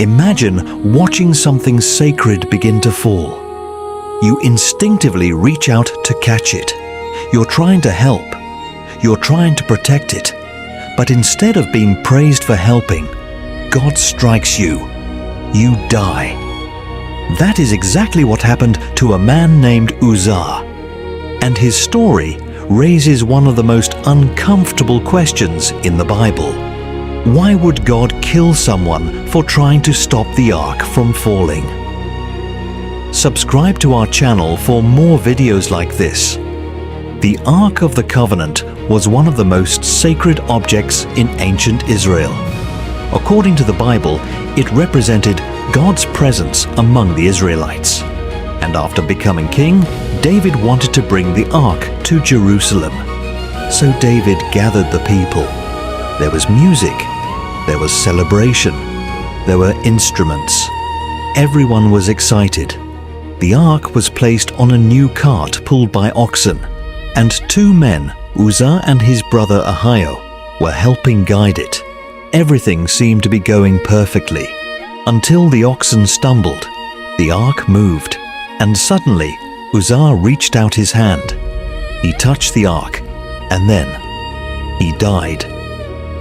Imagine watching something sacred begin to fall. You instinctively reach out to catch it. You're trying to help. You're trying to protect it. But instead of being praised for helping, God strikes you. You die. That is exactly what happened to a man named Uzzah. And his story raises one of the most uncomfortable questions in the Bible. Why would God kill someone for trying to stop the ark from falling? Subscribe to our channel for more videos like this. The Ark of the Covenant was one of the most sacred objects in ancient Israel. According to the Bible, it represented God's presence among the Israelites. And after becoming king, David wanted to bring the ark to Jerusalem. So David gathered the people. There was music, there was celebration, there were instruments. Everyone was excited. The ark was placed on a new cart pulled by oxen, and two men, Uzzah and his brother Ahio, were helping guide it. Everything seemed to be going perfectly, until the oxen stumbled. The ark moved, and suddenly Uzzah reached out his hand. He touched the ark, and then he died.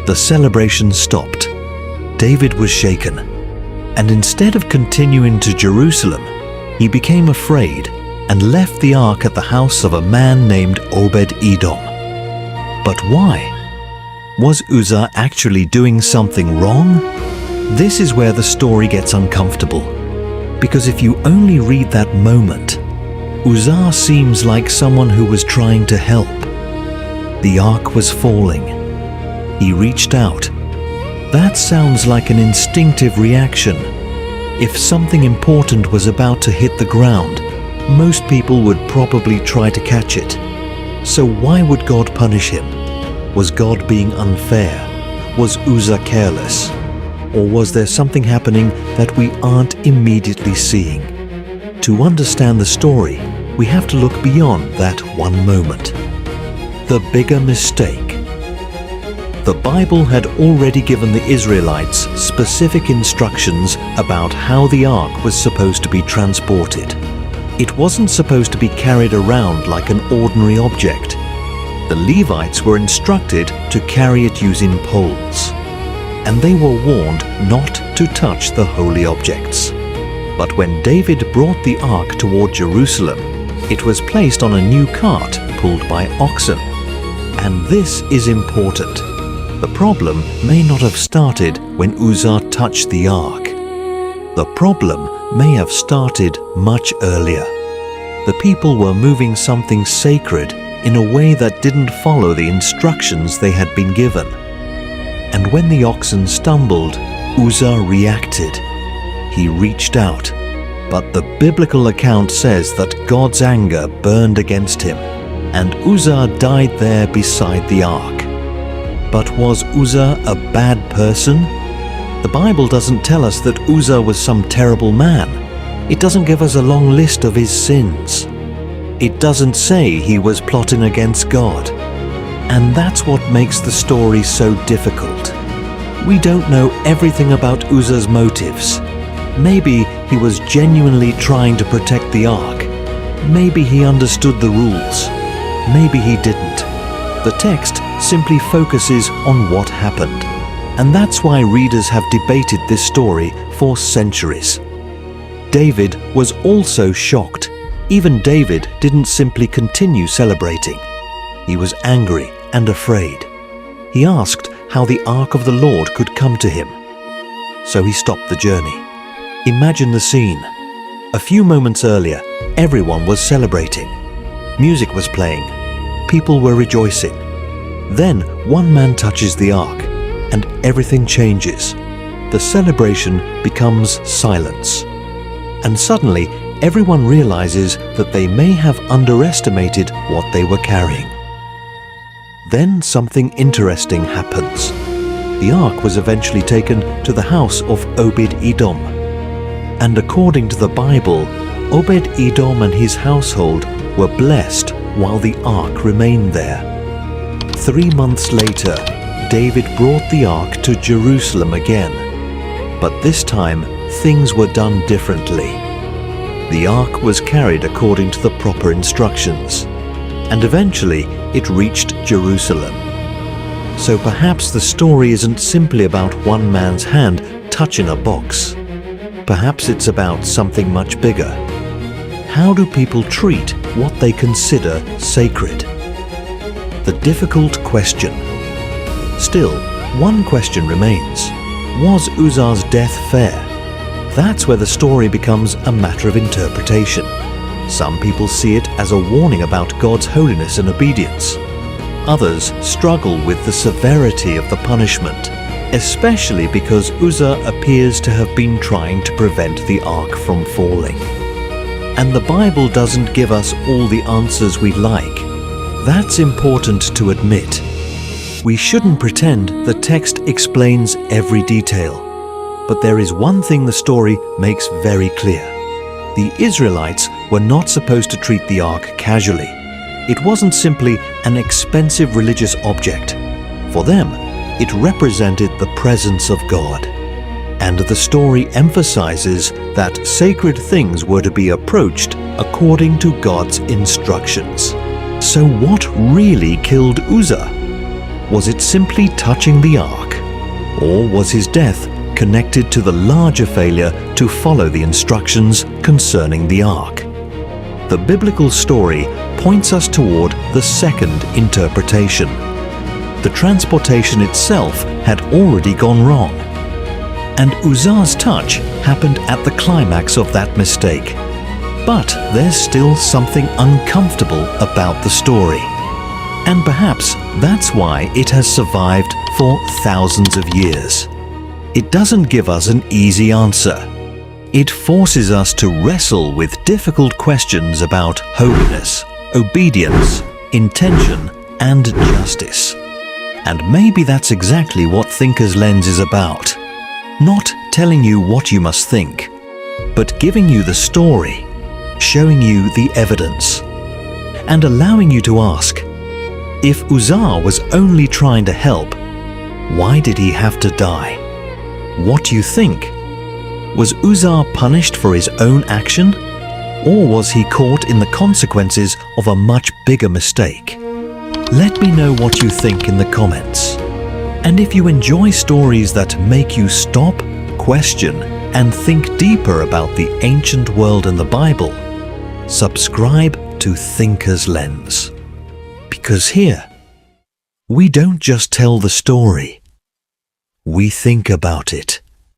The celebration stopped. David was shaken, and instead of continuing to Jerusalem, he became afraid and left the ark at the house of a man named Obed-Edom. But why? Was Uzzah actually doing something wrong? This is where the story gets uncomfortable, because if you only read that moment, Uzzah seems like someone who was trying to help. The ark was falling. He reached out. That sounds like an instinctive reaction. If something important was about to hit the ground, most people would probably try to catch it. So why would God punish him? Was God being unfair? Was Uzzah careless? Or was there something happening that we aren't immediately seeing? To understand the story, we have to look beyond that one moment. The bigger mistake. The Bible had already given the Israelites specific instructions about how the ark was supposed to be transported. It wasn't supposed to be carried around like an ordinary object. The Levites were instructed to carry it using poles, and they were warned not to touch the holy objects. But when David brought the ark toward Jerusalem, it was placed on a new cart pulled by oxen. And this is important. The problem may not have started when Uzzah touched the ark. The problem may have started much earlier. The people were moving something sacred in a way that didn't follow the instructions they had been given. And when the oxen stumbled, Uzzah reacted. He reached out, but the biblical account says that God's anger burned against him, and Uzzah died there beside the ark. But was Uzzah a bad person? The Bible doesn't tell us that Uzzah was some terrible man. It doesn't give us a long list of his sins. It doesn't say he was plotting against God. And that's what makes the story so difficult. We don't know everything about Uzzah's motives. Maybe he was genuinely trying to protect the ark. Maybe he understood the rules. Maybe he didn't. The text simply focuses on what happened. And that's why readers have debated this story for centuries. David was also shocked. Even David didn't simply continue celebrating. He was angry and afraid. He asked how the ark of the Lord could come to him. So he stopped the journey. Imagine the scene. A few moments earlier, everyone was celebrating. Music was playing. People were rejoicing. Then one man touches the ark, and everything changes. The celebration becomes silence. And suddenly, everyone realizes that they may have underestimated what they were carrying. Then something interesting happens. The ark was eventually taken to the house of Obed-Edom. And according to the Bible, Obed-Edom and his household were blessed while the ark remained there. 3 months later, David brought the ark to Jerusalem again. But this time, things were done differently. The ark was carried according to the proper instructions, and eventually it reached Jerusalem. So perhaps the story isn't simply about one man's hand touching a box. Perhaps it's about something much bigger. How do people treat what they consider sacred? The difficult question. Still, one question remains. Was Uzzah's death fair? That's where the story becomes a matter of interpretation. Some people see it as a warning about God's holiness and obedience. Others struggle with the severity of the punishment, especially because Uzzah appears to have been trying to prevent the ark from falling. And the Bible doesn't give us all the answers we'd like. That's important to admit. We shouldn't pretend the text explains every detail. But there is one thing the story makes very clear. The Israelites were not supposed to treat the ark casually. It wasn't simply an expensive religious object. For them, it represented the presence of God. And the story emphasizes that sacred things were to be approached according to God's instructions. So what really killed Uzzah? Was it simply touching the ark? Or was his death connected to the larger failure to follow the instructions concerning the ark? The biblical story points us toward the second interpretation. The transportation itself had already gone wrong. And Uzzah's touch happened at the climax of that mistake. But there's still something uncomfortable about the story. And perhaps that's why it has survived for thousands of years. It doesn't give us an easy answer. It forces us to wrestle with difficult questions about holiness, obedience, intention, and justice. And maybe that's exactly what Thinker's Lens is about. Not telling you what you must think, but giving you the story, showing you the evidence, and allowing you to ask, if Uzzah was only trying to help, why did he have to die? What do you think? Was Uzzah punished for his own action? Or was he caught in the consequences of a much bigger mistake? Let me know what you think in the comments. And if you enjoy stories that make you stop, question, and think deeper about the ancient world and the Bible, subscribe to Thinker's Lens. Because here, we don't just tell the story, we think about it.